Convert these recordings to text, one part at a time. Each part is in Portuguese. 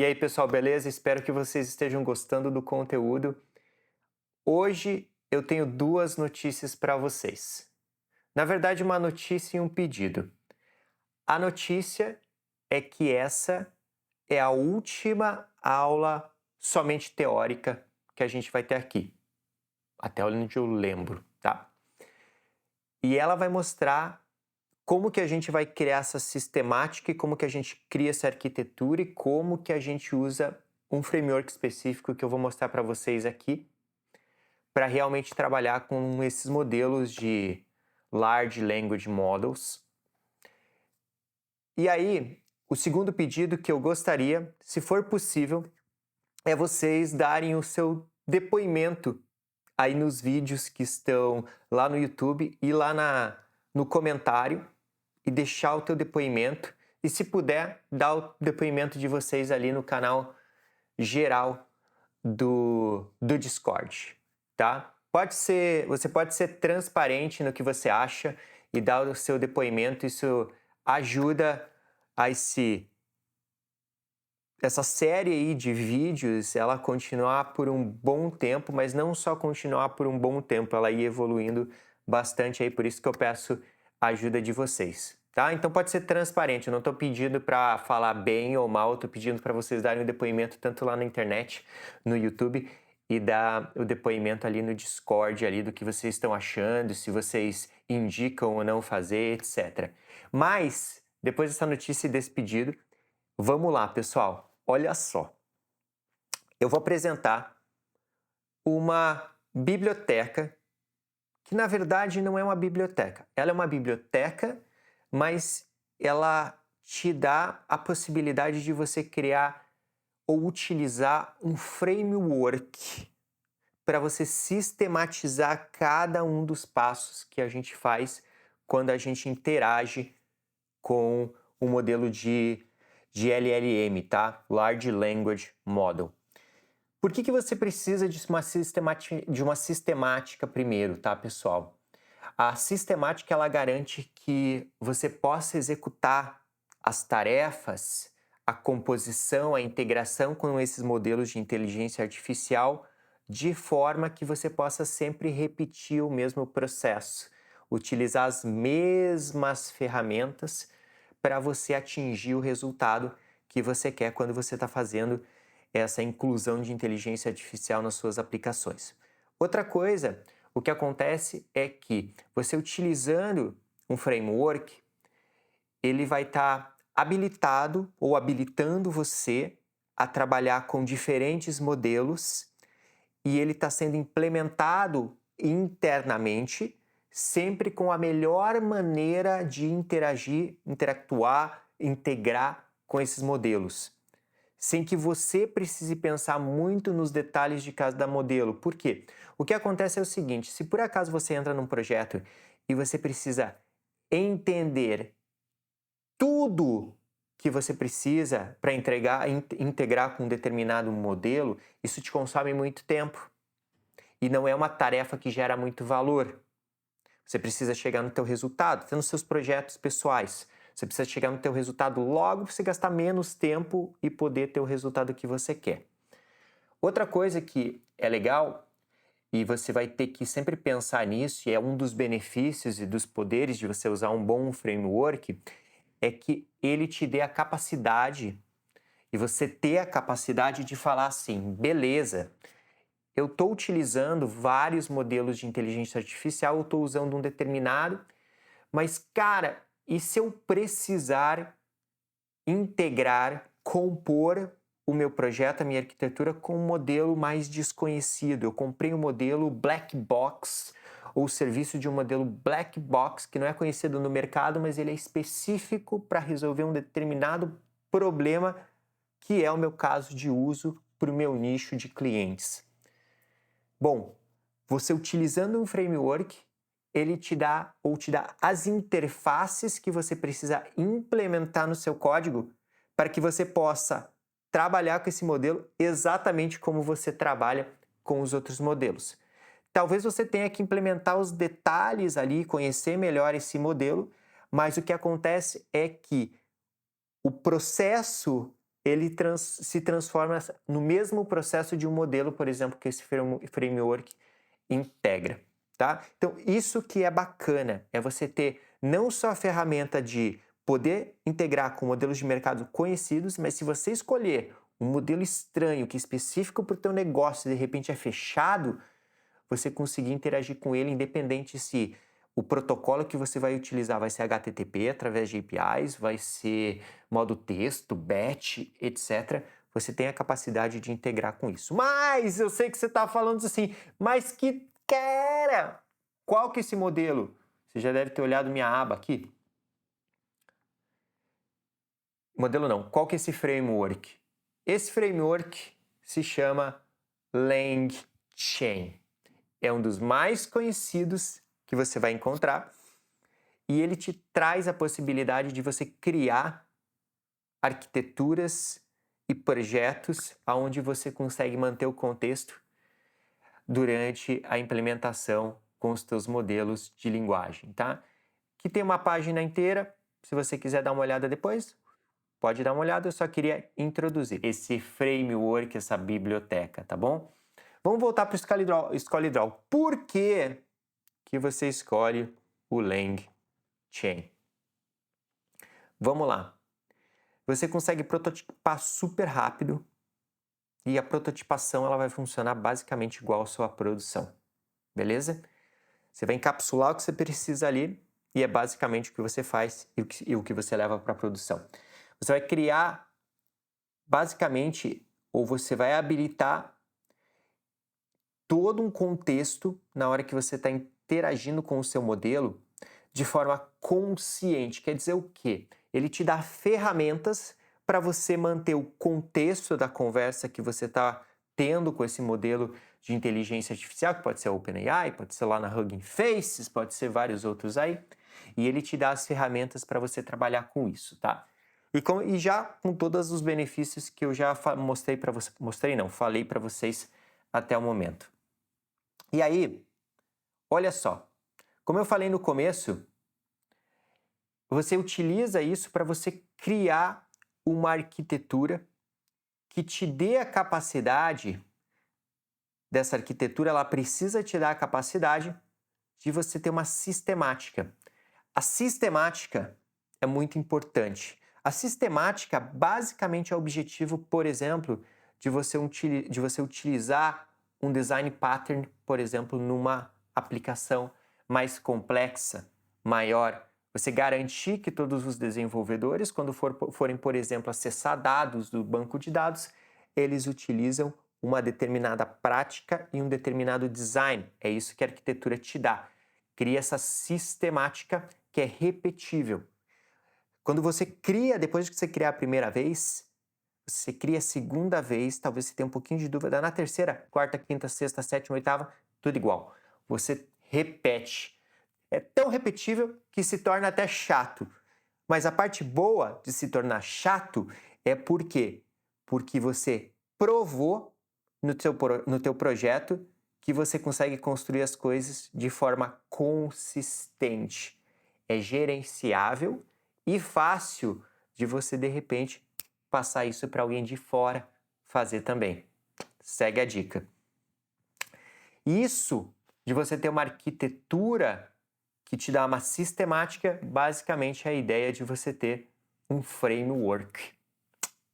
E aí, pessoal, beleza? Espero que vocês estejam gostando do conteúdo. Hoje eu tenho duas notícias para vocês. Na verdade, uma notícia e um pedido. A notícia é que essa é a última aula somente teórica que a gente vai ter aqui. Até onde eu lembro, tá? E ela vai mostrar como que a gente vai criar essa sistemática e como que a gente cria essa arquitetura e como que a gente usa um framework específico que eu vou mostrar para vocês aqui para realmente trabalhar com esses modelos de Large Language Models. E aí, o segundo pedido que eu gostaria, se for possível, é vocês darem o seu depoimento aí nos vídeos que estão lá no YouTube e lá no comentário e deixar o teu depoimento. E se puder, dar o depoimento de vocês ali no canal geral do Discord, tá? Você pode ser transparente no que você acha e dar o seu depoimento. Isso ajuda a essa série aí de vídeos, ela continuar por um bom tempo, mas não só continuar por um bom tempo, ela ir evoluindo bastante aí, por isso que eu peço a ajuda de vocês, tá? Então pode ser transparente, eu não estou pedindo para falar bem ou mal, estou pedindo para vocês darem o depoimento tanto lá na internet, no YouTube, e dar o depoimento ali no Discord ali do que vocês estão achando, se vocês indicam ou não fazer, etc. Mas, depois dessa notícia e desse pedido, vamos lá, pessoal. Olha só. Eu vou apresentar uma biblioteca que, na verdade, não é uma biblioteca. Ela é uma biblioteca, mas ela te dá a possibilidade de você criar ou utilizar um framework para você sistematizar cada um dos passos que a gente faz quando a gente interage com o modelo de LLM, tá? Large Language Model. Por que você precisa de uma sistemática primeiro, tá, pessoal? A sistemática, ela garante que você possa executar as tarefas, a composição, a integração com esses modelos de inteligência artificial de forma que você possa sempre repetir o mesmo processo, utilizar as mesmas ferramentas para você atingir o resultado que você quer quando você está fazendo essa inclusão de inteligência artificial nas suas aplicações. Outra coisa, o que acontece é que você utilizando um framework, ele vai estar habilitado ou habilitando você a trabalhar com diferentes modelos e ele está sendo implementado internamente, sempre com a melhor maneira de interagir, interactuar, integrar com esses modelos, sem que você precise pensar muito nos detalhes de cada modelo. Por quê? O que acontece é o seguinte, se por acaso você entra num projeto e você precisa entender tudo que você precisa para integrar com um determinado modelo, isso te consome muito tempo. E não é uma tarefa que gera muito valor. Você precisa chegar no teu resultado, até nos seus projetos pessoais. Você precisa chegar no teu resultado logo para você gastar menos tempo e poder ter o resultado que você quer. Outra coisa que é legal, e você vai ter que sempre pensar nisso, e é um dos benefícios e dos poderes de você usar um bom framework, é que ele te dê a capacidade, e você ter a capacidade de falar assim, beleza, eu estou utilizando vários modelos de inteligência artificial, eu estou usando um determinado, mas, cara, e se eu precisar integrar, compor o meu projeto, a minha arquitetura com um modelo mais desconhecido? Eu comprei um modelo black box, ou serviço de um modelo black box, que não é conhecido no mercado, mas ele é específico para resolver um determinado problema, que é o meu caso de uso para o meu nicho de clientes. Bom, você utilizando um framework, ele te dá as interfaces que você precisa implementar no seu código para que você possa trabalhar com esse modelo exatamente como você trabalha com os outros modelos. Talvez você tenha que implementar os detalhes ali, conhecer melhor esse modelo, mas o que acontece é que o processo ele se transforma no mesmo processo de um modelo, por exemplo, que esse framework integra, tá? Então, isso que é bacana, é você ter não só a ferramenta de poder integrar com modelos de mercado conhecidos, mas se você escolher um modelo estranho, que é específico para o teu negócio, de repente é fechado, você conseguir interagir com ele, independente se o protocolo que você vai utilizar vai ser HTTP através de APIs, vai ser modo texto, batch, etc. Você tem a capacidade de integrar com isso. Mas eu sei que você está falando assim, mas que cara! Qual que é esse modelo? Você já deve ter olhado minha aba aqui. Modelo não. Qual que é esse framework? Esse framework se chama LangChain. É um dos mais conhecidos que você vai encontrar e ele te traz a possibilidade de você criar arquiteturas e projetos onde você consegue manter o contexto durante a implementação com os teus modelos de linguagem, tá? Que tem uma página inteira, se você quiser dar uma olhada depois, pode dar uma olhada, eu só queria introduzir esse framework, essa biblioteca, tá bom? Vamos voltar para o ScholarDraw. Por que você escolhe o LangChain? Vamos lá. Você consegue prototipar super rápido e a prototipação ela vai funcionar basicamente igual à sua produção, beleza? Você vai encapsular o que você precisa ali e é basicamente o que você faz e o que você leva para a produção. Você vai criar basicamente, ou você vai habilitar todo um contexto na hora que você está interagindo com o seu modelo de forma consciente. Quer dizer o quê? Ele te dá ferramentas para você manter o contexto da conversa que você está tendo com esse modelo de inteligência artificial, que pode ser a OpenAI, pode ser lá na Hugging Faces, pode ser vários outros aí, e ele te dá as ferramentas para você trabalhar com isso, tá? E já com todos os benefícios que eu já mostrei para você, falei para vocês até o momento. E aí, olha só, como eu falei no começo, você utiliza isso para você criar uma arquitetura que te dê a capacidade dessa arquitetura, ela precisa te dar a capacidade de você ter uma sistemática. A sistemática é muito importante. A sistemática basicamente é o objetivo, por exemplo, de você utilizar um design pattern, por exemplo, numa aplicação mais complexa, maior. Você garantir que todos os desenvolvedores, quando forem, por exemplo, acessar dados do banco de dados, eles utilizam uma determinada prática e um determinado design. É isso que a arquitetura te dá. Cria essa sistemática que é repetível. Quando você cria, depois que você criar a primeira vez, você cria a segunda vez, talvez você tenha um pouquinho de dúvida, na terceira, quarta, quinta, sexta, sétima, oitava, tudo igual. Você repete. É tão repetível que se torna até chato. Mas a parte boa de se tornar chato é por quê? Porque você provou no teu projeto que você consegue construir as coisas de forma consistente. É gerenciável e fácil de você, de repente, passar isso para alguém de fora fazer também. Segue a dica. Isso de você ter uma arquitetura que te dá uma sistemática, basicamente é a ideia de você ter um framework.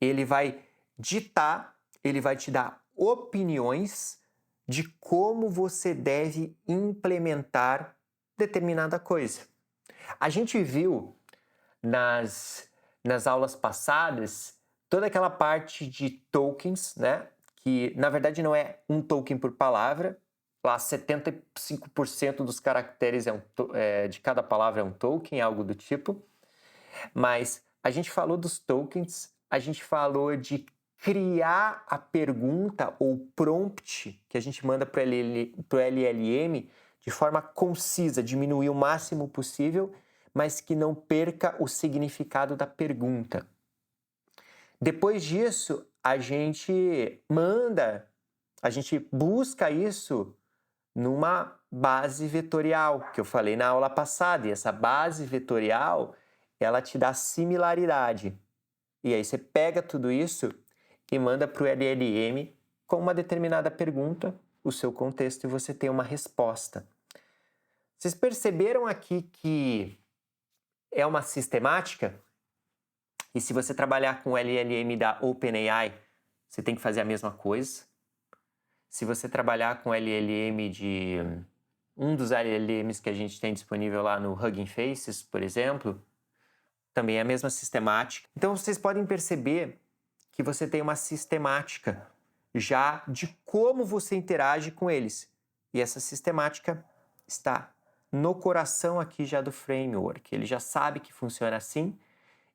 Ele vai ditar, ele vai te dar opiniões de como você deve implementar determinada coisa. A gente viu nas aulas passadas toda aquela parte de tokens, né? Que na verdade não é um token por palavra. Lá 75% dos caracteres de cada palavra é um token, algo do tipo. Mas a gente falou dos tokens, a gente falou de criar a pergunta ou prompt que a gente manda para o LLM de forma concisa, diminuir o máximo possível, mas que não perca o significado da pergunta. Depois disso, a gente busca isso numa base vetorial, que eu falei na aula passada, e essa base vetorial, ela te dá similaridade. E aí você pega tudo isso e manda para o LLM com uma determinada pergunta, o seu contexto, e você tem uma resposta. Vocês perceberam aqui que é uma sistemática? E se você trabalhar com o LLM da OpenAI, você tem que fazer a mesma coisa. Se você trabalhar com o LLM de um dos LLMs que a gente tem disponível lá no Hugging Faces, por exemplo, também é a mesma sistemática. Então vocês podem perceber que você tem uma sistemática já de como você interage com eles. E essa sistemática está no coração aqui já do framework. Ele já sabe que funciona assim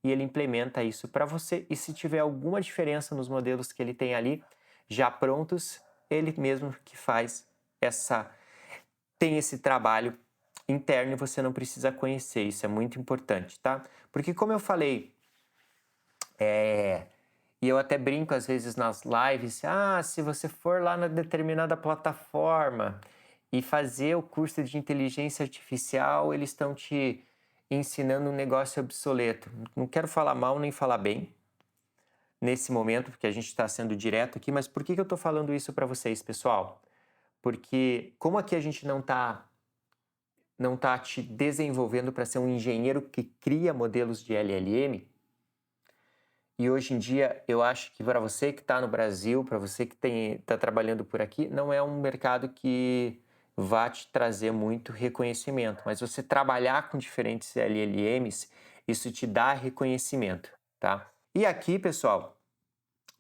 e ele implementa isso para você. E se tiver alguma diferença nos modelos que ele tem ali, já prontos, ele mesmo que tem esse trabalho interno e você não precisa conhecer. Isso é muito importante, tá? Porque como eu falei, e eu até brinco às vezes nas lives, se você for lá na determinada plataforma e fazer o curso de inteligência artificial, eles estão te ensinando um negócio obsoleto. Não quero falar mal nem falar bem nesse momento, porque a gente está sendo direto aqui, mas por que eu estou falando isso para vocês, pessoal? Porque como aqui a gente não tá te desenvolvendo para ser um engenheiro que cria modelos de LLM, e hoje em dia eu acho que para você que está no Brasil, para você que está trabalhando por aqui, não é um mercado que vá te trazer muito reconhecimento, mas você trabalhar com diferentes LLMs, isso te dá reconhecimento, tá? E aqui, pessoal,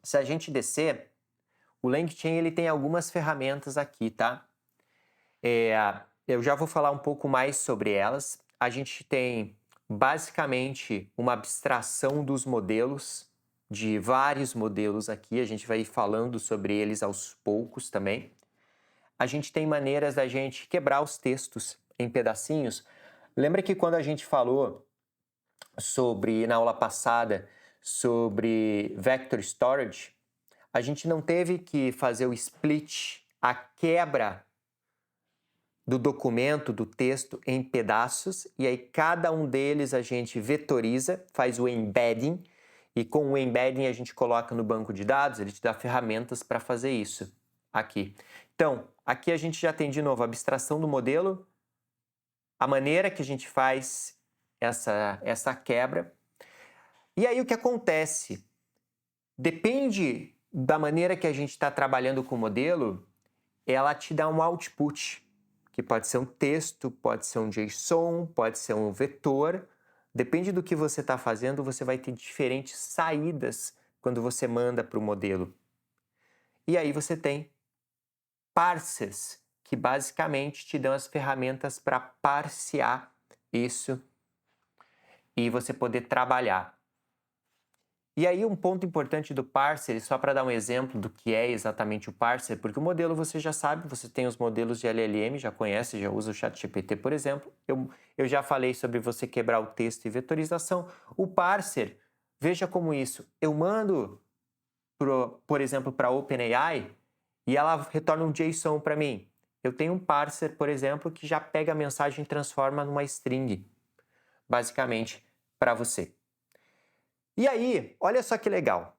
se a gente descer, o LangChain ele tem algumas ferramentas aqui, tá? Eu já vou falar um pouco mais sobre elas. A gente tem basicamente uma abstração dos modelos, de vários modelos aqui, a gente vai ir falando sobre eles aos poucos também. A gente tem maneiras da gente quebrar os textos em pedacinhos. Lembra que quando a gente falou na aula passada, sobre Vector Storage, a gente não teve que fazer o split, a quebra do documento, do texto em pedaços, e aí cada um deles a gente vetoriza, faz o embedding, e com o embedding a gente coloca no banco de dados, ele te dá ferramentas para fazer isso aqui. Então, aqui a gente já tem de novo a abstração do modelo, a maneira que a gente faz essa quebra. E aí o que acontece? Depende da maneira que a gente está trabalhando com o modelo, ela te dá um output, que pode ser um texto, pode ser um JSON, pode ser um vetor. Depende do que você está fazendo, você vai ter diferentes saídas quando você manda para o modelo. E aí você tem parsers, que basicamente te dão as ferramentas para parsear isso e você poder trabalhar. E aí um ponto importante do parser, só para dar um exemplo do que é exatamente o parser, porque o modelo você já sabe, você tem os modelos de LLM, já conhece, já usa o ChatGPT, por exemplo. Eu já falei sobre você quebrar o texto e vetorização. O parser, veja como isso. Eu mando, por exemplo, para a OpenAI e ela retorna um JSON para mim. Eu tenho um parser, por exemplo, que já pega a mensagem e transforma numa string, basicamente, para você. E aí, olha só que legal.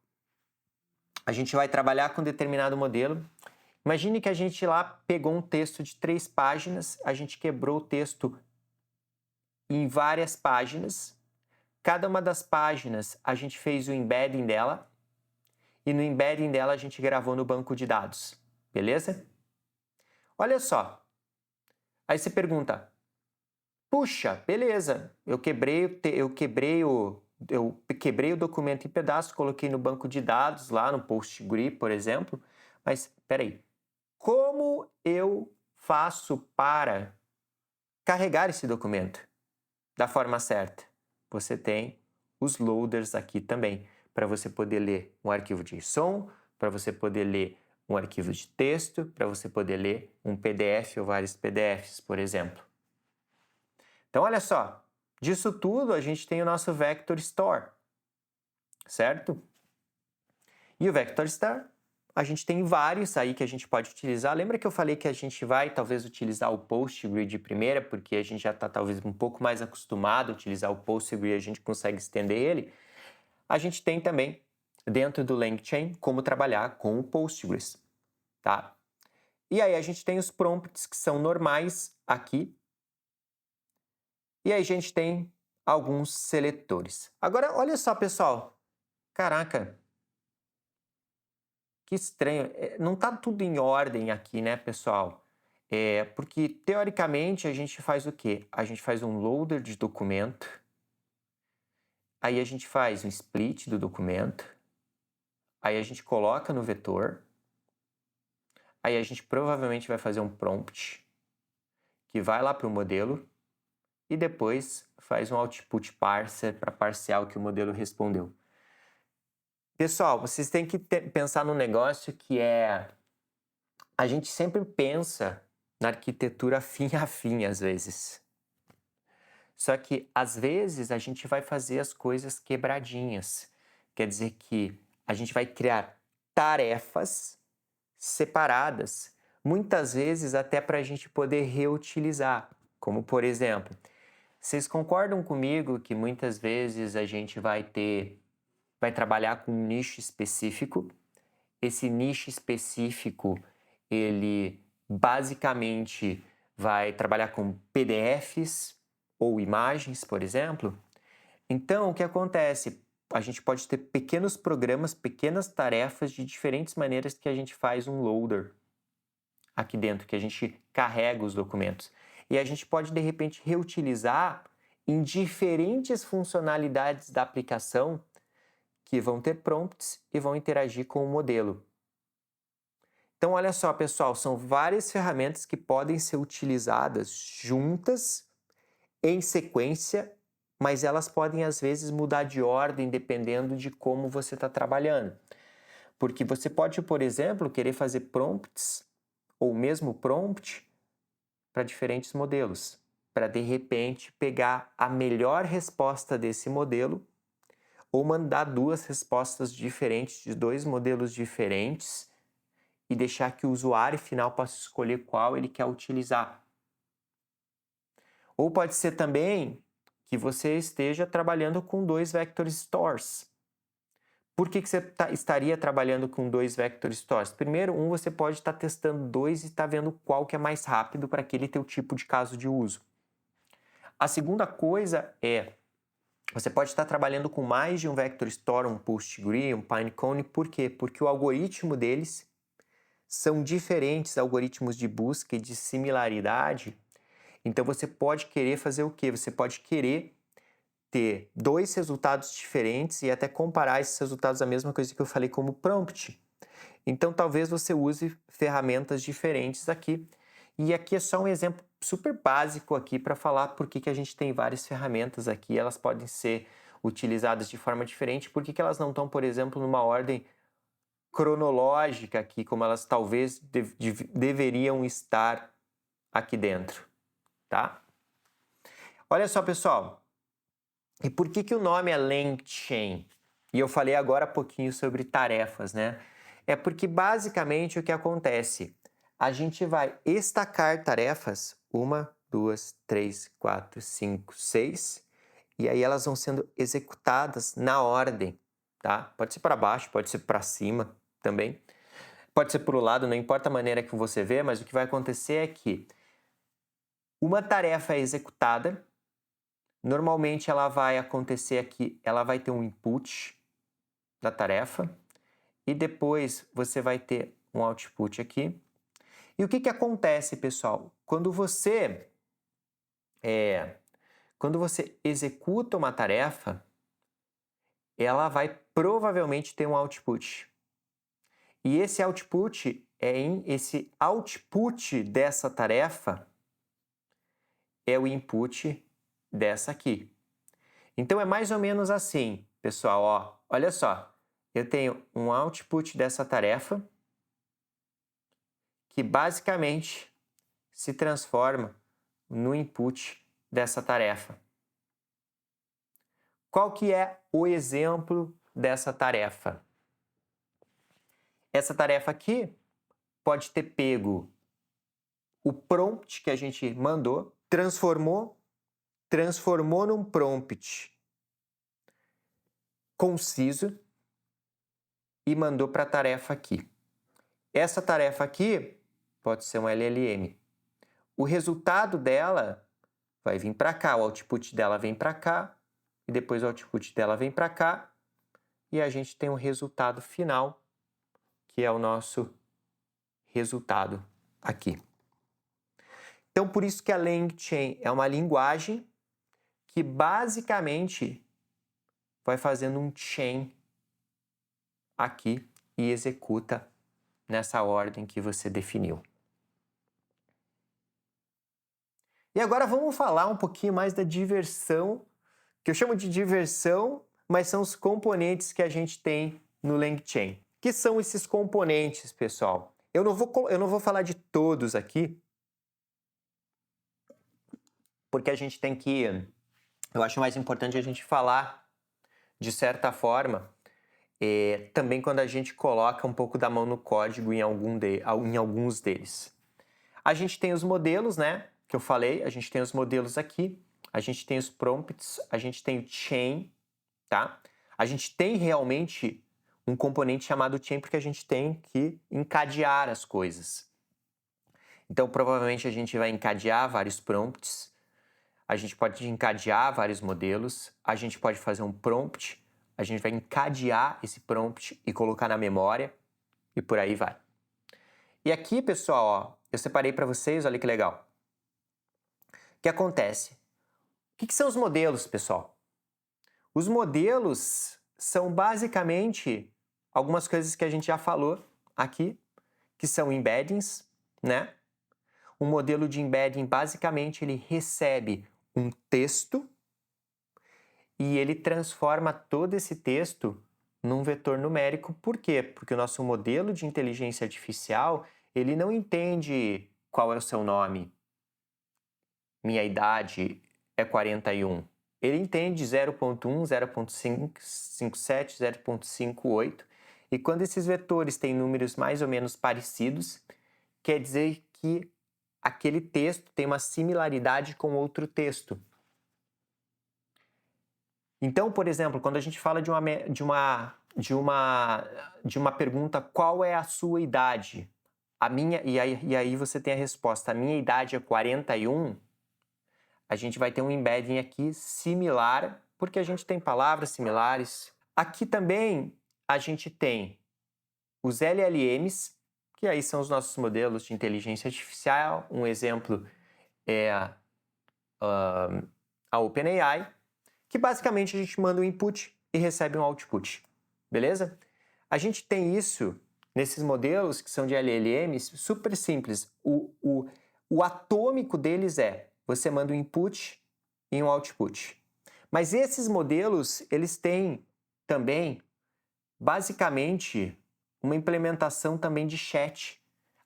A gente vai trabalhar com determinado modelo. Imagine que a gente lá pegou um texto de 3 páginas, a gente quebrou o texto em várias páginas. Cada uma das páginas a gente fez o embedding dela e no embedding dela a gente gravou no banco de dados. Beleza? Olha só. Aí você pergunta, puxa, beleza, eu quebrei o documento em pedaços, coloquei no banco de dados, lá no PostgreSQL, por exemplo, mas peraí, como eu faço para carregar esse documento da forma certa? Você tem os loaders aqui também, para você poder ler um arquivo de JSON, para você poder ler um arquivo de texto, para você poder ler um PDF ou vários PDFs, por exemplo. Então, olha só, disso tudo a gente tem o nosso Vector Store, certo? E o Vector Store, a gente tem vários aí que a gente pode utilizar. Lembra que eu falei que a gente vai talvez utilizar o PostgreSQL de primeira, porque a gente já está talvez um pouco mais acostumado a utilizar o PostgreSQL e a gente consegue estender ele? a gente tem também, dentro do LangChain, como trabalhar com o Postgres, tá? E aí a gente tem os prompts que são normais aqui. E aí a gente tem alguns seletores. Agora, olha só, pessoal. Caraca, que estranho. Não está tudo em ordem aqui, né, pessoal? Porque, teoricamente, a gente faz o quê? A gente faz um loader de documento. Aí a gente faz um split do documento. Aí a gente coloca no vetor. Aí a gente provavelmente vai fazer um prompt que vai lá para o modelo e depois faz um output parser para parsear o que o modelo respondeu. Pessoal, vocês têm que pensar num negócio que a gente sempre pensa na arquitetura fim a fim, às vezes. Só que, às vezes, a gente vai fazer as coisas quebradinhas. Quer dizer que a gente vai criar tarefas separadas, muitas vezes até para a gente poder reutilizar. Como, por exemplo, vocês concordam comigo que muitas vezes a gente vai trabalhar com um nicho específico? Esse nicho específico, ele basicamente vai trabalhar com PDFs ou imagens, por exemplo. Então, o que acontece? A gente pode ter pequenos programas, pequenas tarefas de diferentes maneiras que a gente faz um loader aqui dentro, que a gente carrega os documentos. E a gente pode, de repente, reutilizar em diferentes funcionalidades da aplicação que vão ter prompts e vão interagir com o modelo. Então, olha só, pessoal, são várias ferramentas que podem ser utilizadas juntas, em sequência, mas elas podem, às vezes, mudar de ordem dependendo de como você está trabalhando. Porque você pode, por exemplo, querer fazer prompts, ou mesmo prompt, para diferentes modelos, para, de repente, pegar a melhor resposta desse modelo ou mandar duas respostas diferentes de dois modelos diferentes e deixar que o usuário final possa escolher qual ele quer utilizar. Ou pode ser também que você esteja trabalhando com dois vector stores. Por que você estaria trabalhando com dois vector stores? Primeiro, você pode estar testando dois e estar vendo qual que é mais rápido para aquele teu tipo de caso de uso. A segunda coisa você pode estar trabalhando com mais de um vector store, um Postgre, um Pinecone. Por quê? Porque o algoritmo deles são diferentes algoritmos de busca e de similaridade. Então você pode querer fazer o quê? Você pode querer ter dois resultados diferentes e até comparar esses resultados, a mesma coisa que eu falei como prompt. Então talvez você use ferramentas diferentes aqui. E aqui é só um exemplo super básico aqui para falar por que a gente tem várias ferramentas aqui. Elas podem ser utilizadas de forma diferente. Por que elas não estão, por exemplo, numa ordem cronológica aqui, como elas talvez deveriam estar aqui dentro, tá? Olha só, pessoal. E por que o nome é LangChain? E eu falei agora há pouquinho sobre tarefas, né? É porque basicamente o que acontece? A gente vai estacar tarefas, 1, 2, 3, 4, 5, 6, e aí elas vão sendo executadas na ordem, tá? Pode ser para baixo, pode ser para cima também. Pode ser para o lado, não importa a maneira que você vê, mas o que vai acontecer é que uma tarefa é executada. Normalmente ela vai acontecer aqui, ela vai ter um input da tarefa e depois você vai ter um output aqui. E o que acontece, pessoal? Quando você executa uma tarefa, ela vai provavelmente ter um output. E esse output dessa tarefa é o input dessa aqui. Então é mais ou menos assim, pessoal, ó, olha só. Eu tenho um output dessa tarefa que basicamente se transforma no input dessa tarefa. Qual que é o exemplo dessa tarefa? Essa tarefa aqui pode ter pego o prompt que a gente mandou, transformou num prompt conciso e mandou para a tarefa aqui. Essa tarefa aqui pode ser um LLM. O resultado dela vai vir para cá, o output dela vem para cá, e depois o output dela vem para cá, e a gente tem um resultado final, que é o nosso resultado aqui. Então, por isso que a LangChain é uma linguagem que basicamente vai fazendo um chain aqui e executa nessa ordem que você definiu. E agora vamos falar um pouquinho mais da diversão, que eu chamo de diversão, mas são os componentes que a gente tem no LangChain. Que são esses componentes, pessoal? Eu não vou falar de todos aqui, porque a gente tem que... Eu acho mais importante a gente falar, de certa forma, também quando a gente coloca um pouco da mão no código em alguns deles. A gente tem os modelos, né? Que eu falei, a gente tem os modelos aqui, a gente tem os prompts, a gente tem o chain, tá? A gente tem realmente um componente chamado chain porque a gente tem que encadear as coisas. Então, provavelmente a gente vai encadear vários prompts, a gente pode encadear vários modelos, a gente pode fazer um prompt, a gente vai encadear esse prompt e colocar na memória e por aí vai. E aqui, pessoal, ó, eu separei para vocês, olha que legal. O que acontece? O que são os modelos, pessoal? Os modelos são basicamente algumas coisas que a gente já falou aqui, que são embeddings, né? Um modelo de embedding, basicamente, ele recebe um texto e ele transforma todo esse texto num vetor numérico. Por quê? Porque o nosso modelo de inteligência artificial, ele não entende qual é o seu nome. Minha idade é 41. Ele entende 0.1, 0.57, 0.58. E quando esses vetores têm números mais ou menos parecidos, quer dizer que aquele texto tem uma similaridade com outro texto. Então, por exemplo, quando a gente fala de uma pergunta, qual é a sua idade? E aí você tem a resposta, a minha idade é 41, a gente vai ter um embedding aqui similar, porque a gente tem palavras similares. Aqui também a gente tem os LLMs, que aí são os nossos modelos de inteligência artificial. Um exemplo é a OpenAI, que basicamente a gente manda um input e recebe um output, beleza? A gente tem isso nesses modelos que são de LLMs super simples. O atômico deles é, você manda um input e um output. Mas esses modelos, eles têm também, basicamente, uma implementação também de chat,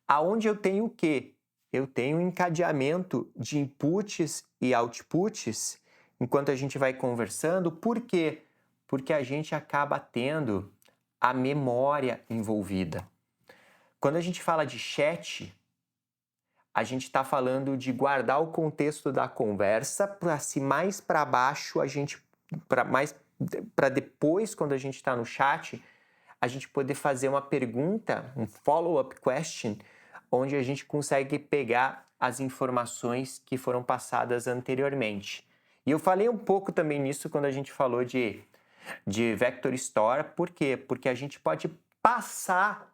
aonde eu tenho o quê? Eu tenho um encadeamento de inputs e outputs enquanto a gente vai conversando. Por quê? Porque a gente acaba tendo a memória envolvida. Quando a gente fala de chat, a gente está falando de guardar o contexto da conversa para se mais para baixo, para depois, quando a gente está no chat, a gente poder fazer uma pergunta, um follow-up question, onde a gente consegue pegar as informações que foram passadas anteriormente. E eu falei um pouco também nisso quando a gente falou de Vector Store. Por quê? Porque a gente pode passar,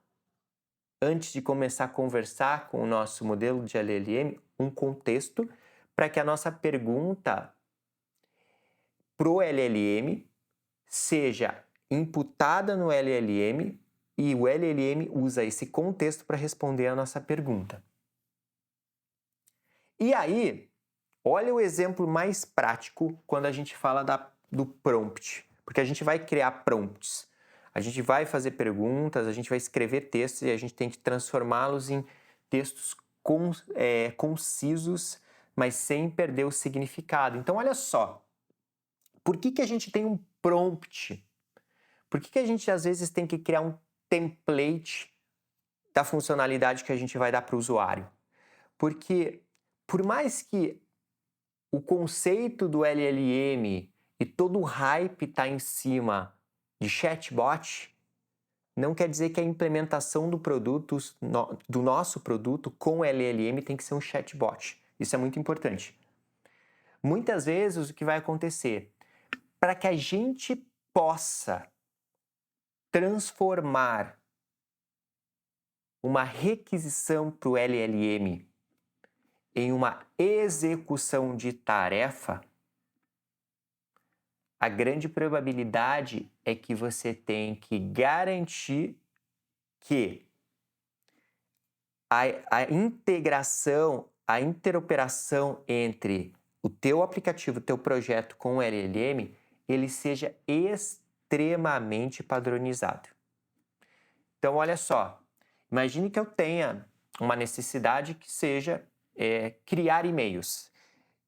antes de começar a conversar com o nosso modelo de LLM, um contexto para que a nossa pergunta pro LLM seja imputada no LLM e o LLM usa esse contexto para responder a nossa pergunta. E aí, olha o exemplo mais prático quando a gente fala do prompt, porque a gente vai criar prompts. A gente vai fazer perguntas, a gente vai escrever textos e a gente tem que transformá-los em textos concisos, mas sem perder o significado. Então, olha só, por que a gente tem um prompt? Por que a gente, às vezes, tem que criar um template da funcionalidade que a gente vai dar para o usuário? Porque, por mais que o conceito do LLM e todo o hype está em cima de chatbot, não quer dizer que a implementação do nosso produto com LLM tem que ser um chatbot. Isso é muito importante. Muitas vezes o que vai acontecer, para que a gente possa transformar uma requisição para o LLM em uma execução de tarefa, a grande probabilidade é que você tem que garantir que a integração, a interoperação entre o teu aplicativo, o teu projeto com o LLM, ele seja extremamente padronizado. Então, olha só, imagine que eu tenha uma necessidade que seja criar e-mails.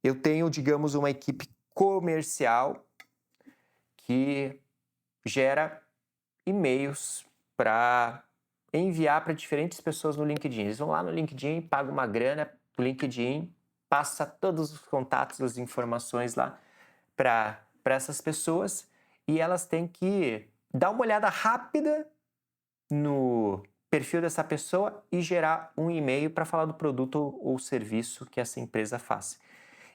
Eu tenho, digamos, uma equipe comercial que gera e-mails para enviar para diferentes pessoas no LinkedIn. Eles vão lá no LinkedIn, pagam uma grana pro LinkedIn, passa todos os contatos, as informações lá para essas pessoas e elas têm que dar uma olhada rápida no perfil dessa pessoa e gerar um e-mail para falar do produto ou serviço que essa empresa faz.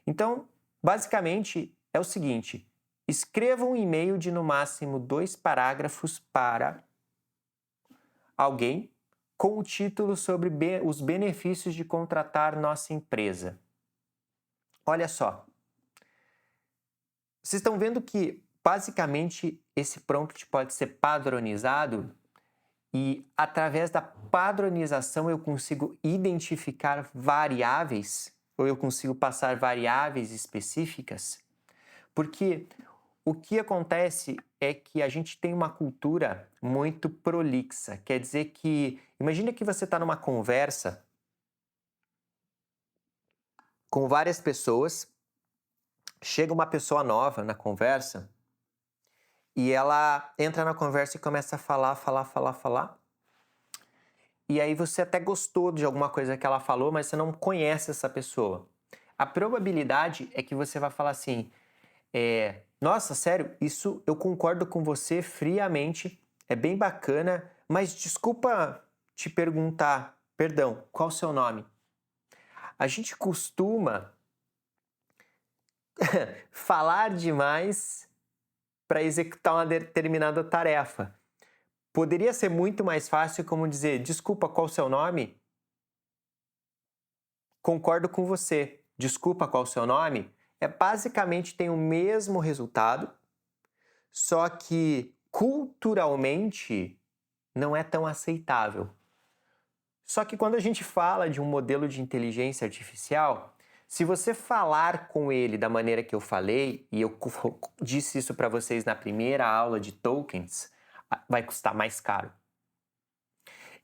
Então, basicamente, é o seguinte: escreva um e-mail de no máximo 2 parágrafos para alguém com o título sobre os benefícios de contratar nossa empresa. Olha só. Vocês estão vendo que, basicamente, esse prompt pode ser padronizado e, através da padronização, eu consigo identificar variáveis ou eu consigo passar variáveis específicas, porque o que acontece é que a gente tem uma cultura muito prolixa. Quer dizer que, imagina que você está numa conversa com várias pessoas, chega uma pessoa nova na conversa e ela entra na conversa e começa a falar. E aí você até gostou de alguma coisa que ela falou, mas você não conhece essa pessoa. A probabilidade é que você vai falar assim, nossa, sério, isso eu concordo com você friamente, é bem bacana, mas desculpa te perguntar, perdão, qual o seu nome? A gente costuma falar demais para executar uma determinada tarefa. Poderia ser muito mais fácil como dizer, desculpa, qual o seu nome? Concordo com você. Desculpa, qual o seu nome? Basicamente tem o mesmo resultado, só que culturalmente não é tão aceitável. Só que quando a gente fala de um modelo de inteligência artificial, se você falar com ele da maneira que eu falei, e eu disse isso para vocês na primeira aula de tokens, vai custar mais caro.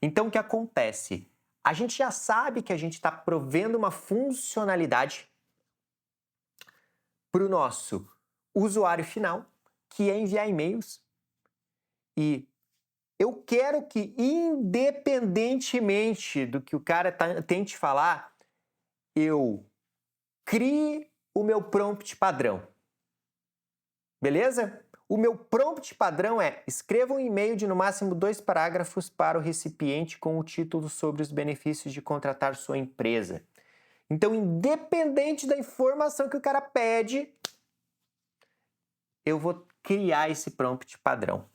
Então, o que acontece? A gente já sabe que a gente está provendo uma funcionalidade para o nosso usuário final, que é enviar e-mails. E eu quero que, independentemente do que o cara tente falar, eu crie o meu prompt padrão. Beleza? O meu prompt padrão é: escreva um e-mail de no máximo 2 parágrafos para o recipiente com o título sobre os benefícios de contratar sua empresa. Então, independente da informação que o cara pede, eu vou criar esse prompt padrão.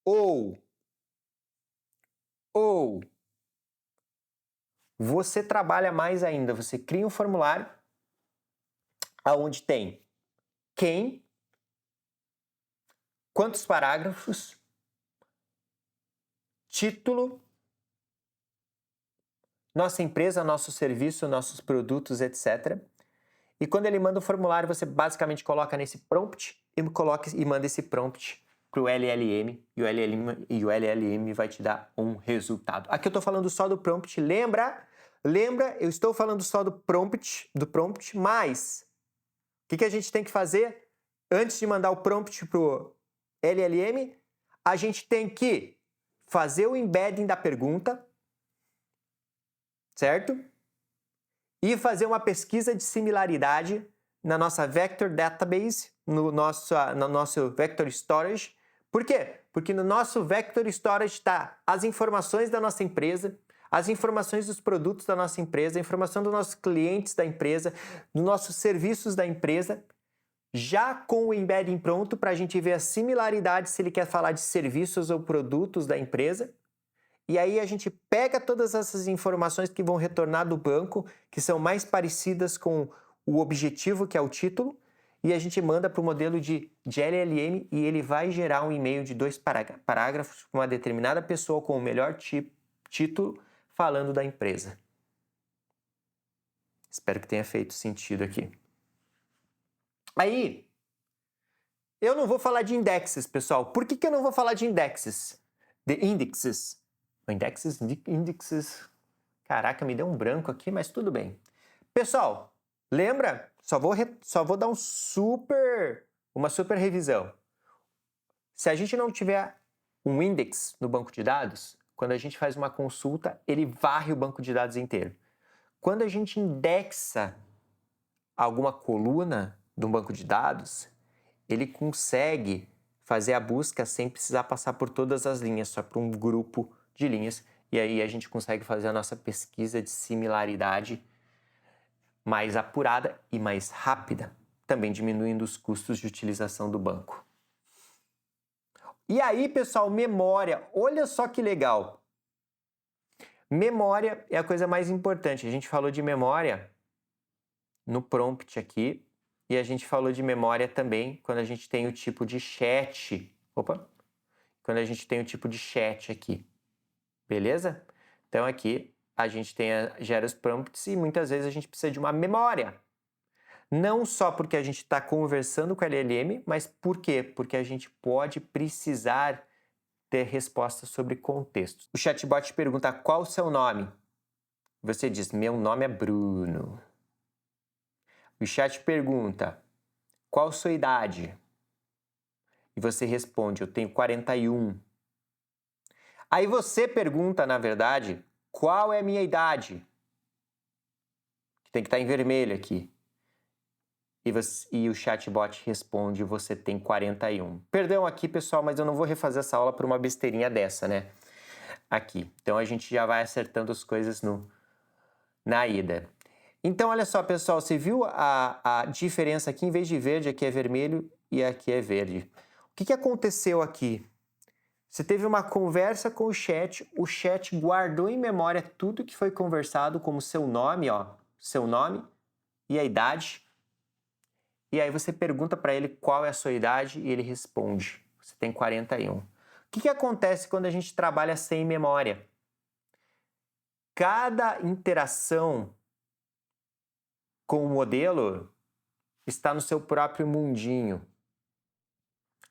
Ou você trabalha mais ainda, você cria um formulário onde tem quem, quantos parágrafos, título, nossa empresa, nosso serviço, nossos produtos, etc. E quando ele manda o formulário, você basicamente coloca nesse prompt e manda esse prompt para o LLM e o LLM vai te dar um resultado. Aqui eu estou falando só do prompt, lembra, eu estou falando só do prompt, mas o que a gente tem que fazer antes de mandar o prompt para o LLM? A gente tem que fazer o embedding da pergunta, certo? E fazer uma pesquisa de similaridade na nossa Vector Database, no nosso Vector Storage, Por quê? Porque no nosso Vector Storage está as informações da nossa empresa, as informações dos produtos da nossa empresa, a informação dos nossos clientes da empresa, dos nossos serviços da empresa, já com o embedding pronto para a gente ver a similaridade se ele quer falar de serviços ou produtos da empresa. E aí a gente pega todas essas informações que vão retornar do banco, que são mais parecidas com o objetivo, que é o título, e a gente manda para o modelo de LLM e ele vai gerar um e-mail de 2 parágrafos com uma determinada pessoa com o melhor título falando da empresa. Espero que tenha feito sentido aqui. Aí, eu não vou falar de indexes, pessoal. Por que eu não vou falar de indexes? De indexes. Indexes. Caraca, me deu um branco aqui, mas tudo bem. Pessoal, lembra? Só vou dar uma super revisão. Se a gente não tiver um index no banco de dados, quando a gente faz uma consulta, ele varre o banco de dados inteiro. Quando a gente indexa alguma coluna do banco de dados, ele consegue fazer a busca sem precisar passar por todas as linhas, só por um grupo de linhas. E aí a gente consegue fazer a nossa pesquisa de similaridade mais apurada e mais rápida, também diminuindo os custos de utilização do banco. E aí, pessoal, memória. Olha só que legal. Memória é a coisa mais importante. A gente falou de memória no prompt aqui e a gente falou de memória também quando a gente tem o tipo de chat. Quando a gente tem o tipo de chat aqui. Beleza? Então aqui a gente gera os prompts e muitas vezes a gente precisa de uma memória. Não só porque a gente está conversando com a LLM, mas por quê? Porque a gente pode precisar ter respostas sobre contextos. O chatbot pergunta qual o seu nome. Você diz, meu nome é Bruno. O chat pergunta, qual a sua idade? E você responde, eu tenho 41. Aí você pergunta, na verdade, qual é a minha idade? Que tem que estar em vermelho aqui. E o chatbot responde, você tem 41. Perdão aqui, pessoal, mas eu não vou refazer essa aula por uma besteirinha dessa, né? Aqui. Então, a gente já vai acertando as coisas na ida. Então, olha só, pessoal, você viu a diferença aqui? Em vez de verde, aqui é vermelho e aqui é verde. O que aconteceu aqui? Você teve uma conversa com o chat guardou em memória tudo que foi conversado, como seu nome, ó, seu nome e a idade. E aí você pergunta para ele qual é a sua idade e ele responde, você tem 41. O que acontece quando a gente trabalha sem memória? Cada interação com o modelo está no seu próprio mundinho.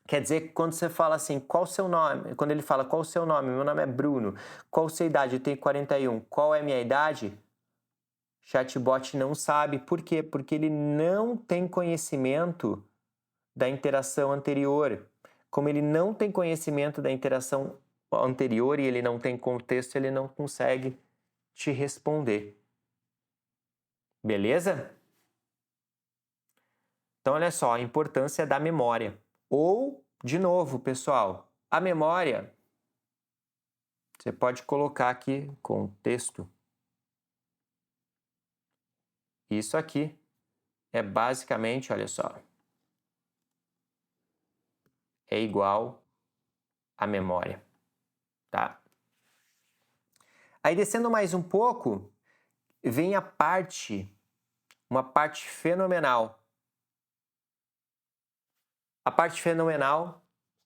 Quer dizer que quando você fala assim, qual o seu nome? Quando ele fala, qual o seu nome? Meu nome é Bruno. Qual a sua idade? Eu tenho 41. Qual é a minha idade? Chatbot não sabe. Por quê? Porque ele não tem conhecimento da interação anterior. Como ele não tem conhecimento da interação anterior e ele não tem contexto, ele não consegue te responder. Beleza? Então, olha só, a importância da memória. Ou, de novo, pessoal, a memória, você pode colocar aqui contexto. Isso aqui é basicamente, olha só, é igual à memória, tá? Aí, descendo mais um pouco, vem uma parte fenomenal. A parte fenomenal,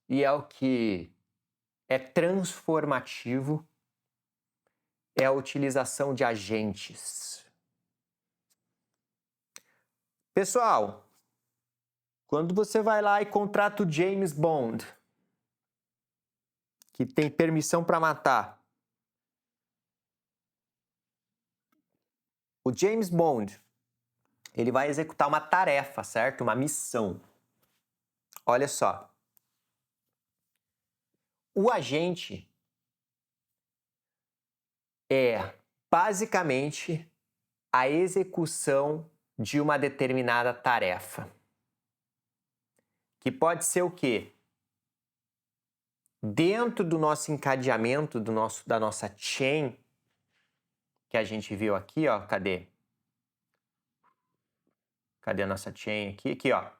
e é o que é transformativo, é a utilização de agentes. Pessoal, quando você vai lá e contrata o James Bond, que tem permissão para matar, o James Bond, ele vai executar uma tarefa, certo? Uma missão. Olha só. O agente é basicamente a execução de uma determinada tarefa. Que pode ser o quê? dentro do nosso encadeamento, da nossa chain, que a gente viu aqui, ó, cadê? Cadê a nossa chain aqui? Aqui, ó.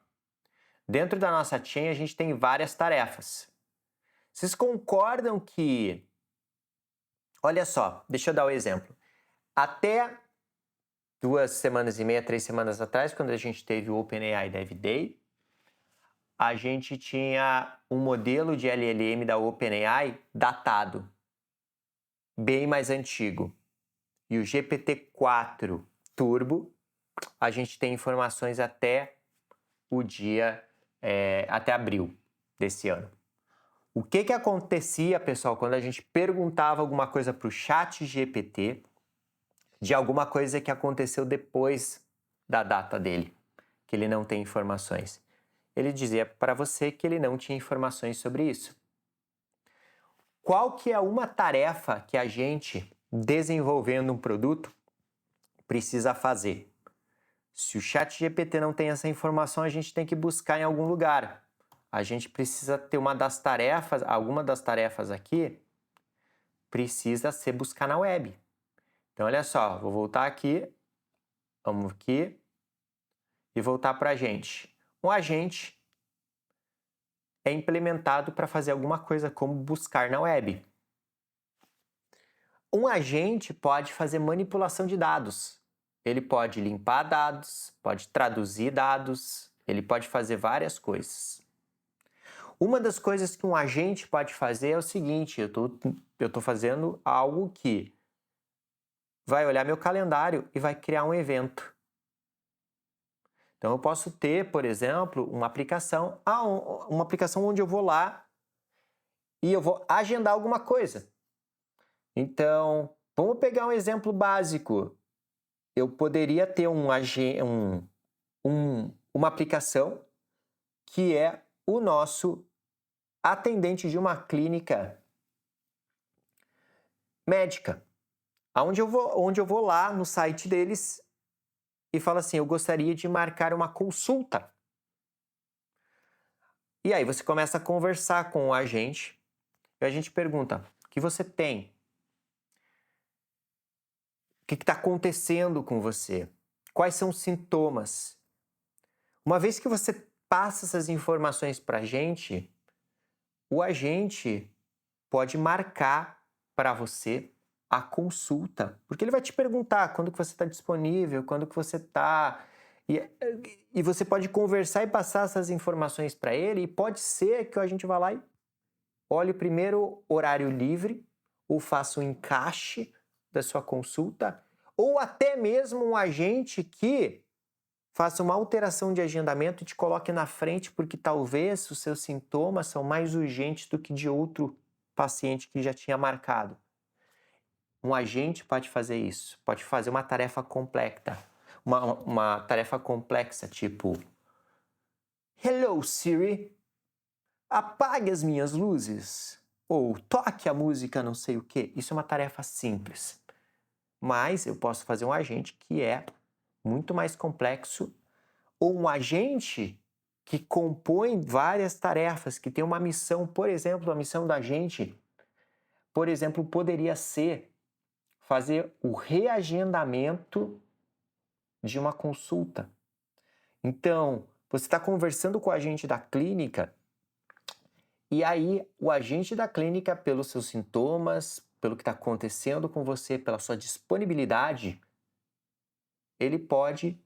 Dentro da nossa chain, a gente tem várias tarefas. Vocês concordam que... Olha só, deixa eu dar o exemplo. Até 2 semanas e meia, 3 semanas atrás, quando a gente teve o OpenAI Dev Day, a gente tinha um modelo de LLM da OpenAI datado, bem mais antigo. E o GPT-4 Turbo, a gente tem informações até o dia, até abril desse ano. O que acontecia, pessoal, quando a gente perguntava alguma coisa para o chat GPT de alguma coisa que aconteceu depois da data dele, que ele não tem informações? Ele dizia para você que ele não tinha informações sobre isso. Qual que é uma tarefa que a gente, desenvolvendo um produto, precisa fazer? Se o chat GPT não tem essa informação, a gente tem que buscar em algum lugar. A gente precisa ter alguma das tarefas aqui, precisa ser buscar na web. Então, olha só, vou voltar aqui, vamos aqui, e voltar para agente. Um agente é implementado para fazer alguma coisa como buscar na web. Um agente pode fazer manipulação de dados. Ele pode limpar dados, pode traduzir dados, ele pode fazer várias coisas. Uma das coisas que um agente pode fazer é o seguinte: eu tô fazendo algo que vai olhar meu calendário e vai criar um evento. Então eu posso ter, por exemplo, uma aplicação onde eu vou lá e eu vou agendar alguma coisa. Então, vamos pegar um exemplo básico. Eu poderia ter uma aplicação que é o nosso atendente de uma clínica médica, onde eu vou lá no site deles e falo assim: eu gostaria de marcar uma consulta. E aí você começa a conversar com o agente e a gente pergunta: o que você tem? O que está acontecendo com você? Quais são os sintomas? Uma vez que você passa essas informações para a gente, o agente pode marcar para você a consulta, porque ele vai te perguntar quando que você está disponível, quando que você está... E você pode conversar e passar essas informações para ele, e pode ser que a gente vá lá e olhe o primeiro horário livre, ou faça um encaixe da sua consulta, ou até mesmo um agente que faça uma alteração de agendamento e te coloque na frente, porque talvez os seus sintomas são mais urgentes do que de outro paciente que já tinha marcado. Um agente pode fazer isso, pode fazer uma tarefa complexa, uma tarefa complexa, tipo: Hello Siri, apague as minhas luzes, ou toque a música não sei o quê. Isso é uma tarefa simples, mas eu posso fazer um agente que é muito mais complexo, ou um agente que compõe várias tarefas, que tem uma missão. Por exemplo, a missão da gente, por exemplo, poderia ser fazer o reagendamento de uma consulta. Então, você está conversando com o agente da clínica e aí o agente da clínica, pelos seus sintomas, pelo que está acontecendo com você, pela sua disponibilidade, ele pode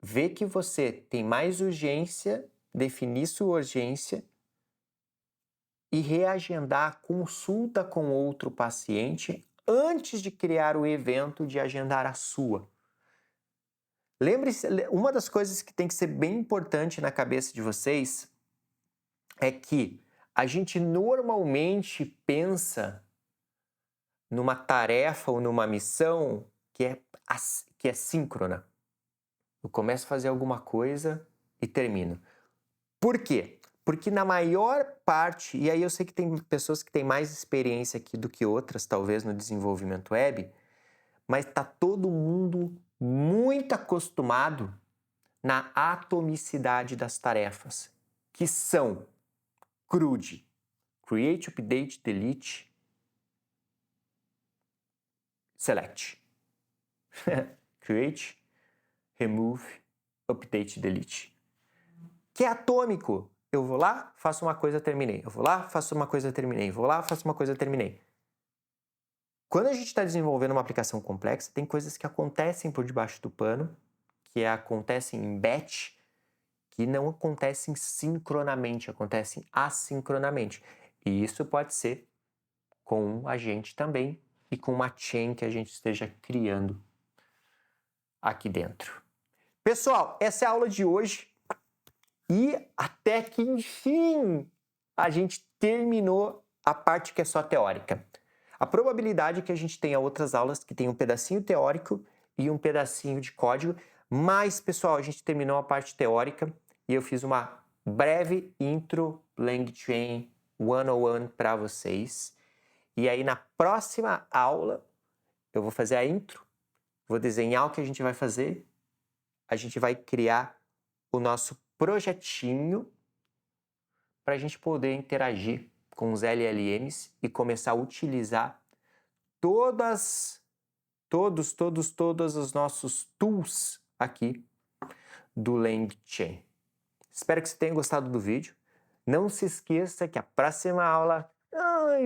ver que você tem mais urgência, definir sua urgência e reagendar a consulta com outro paciente antes de criar o evento de agendar a sua. Lembre-se, uma das coisas que tem que ser bem importante na cabeça de vocês é que a gente normalmente pensa numa tarefa ou numa missão que é síncrona. Eu começo a fazer alguma coisa e termino. Por quê? Porque na maior parte, e aí eu sei que tem pessoas que têm mais experiência aqui do que outras, talvez no desenvolvimento web, mas está todo mundo muito acostumado na atomicidade das tarefas, que são CRUD, Create, Update, Delete, Select. Create, Remove, Update, Delete. Que é atômico. Eu vou lá, faço uma coisa, terminei. Eu vou lá, faço uma coisa, terminei. Vou lá, faço uma coisa, terminei. Quando a gente está desenvolvendo uma aplicação complexa, tem coisas que acontecem por debaixo do pano, que acontecem em batch, que não acontecem sincronamente, acontecem assincronamente. E isso pode ser com a gente também e com uma chain que a gente esteja criando aqui dentro. Pessoal, essa é a aula de hoje e até que enfim a gente terminou a parte que é só teórica. A probabilidade é que a gente tenha outras aulas que tem um pedacinho teórico e um pedacinho de código, mas, pessoal, a gente terminou a parte teórica e eu fiz uma breve intro LangChain 101 para vocês. E aí, na próxima aula, eu vou fazer a intro, vou desenhar o que a gente vai fazer, a gente vai criar o nosso projetinho para a gente poder interagir com os LLMs e começar a utilizar todos os nossos tools aqui do LangChain. Espero que você tenha gostado do vídeo. Não se esqueça que a próxima aula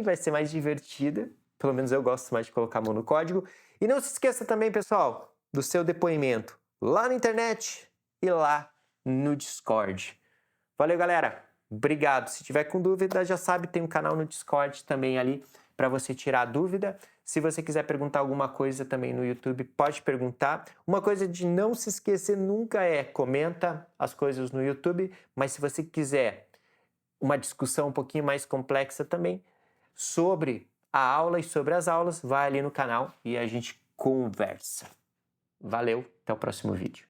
vai ser mais divertida. Pelo menos eu gosto mais de colocar a mão no código. E não se esqueça também, pessoal, do seu depoimento lá na internet e lá no Discord. Valeu, galera! Obrigado. Se tiver com dúvida, já sabe, tem um canal no Discord também ali para você tirar a dúvida. Se você quiser perguntar alguma coisa também no YouTube, pode perguntar. Uma coisa de não se esquecer nunca é comenta as coisas no YouTube, mas se você quiser uma discussão um pouquinho mais complexa também sobre a aula e sobre as aulas, vai ali no canal e a gente conversa. Valeu, até o próximo vídeo.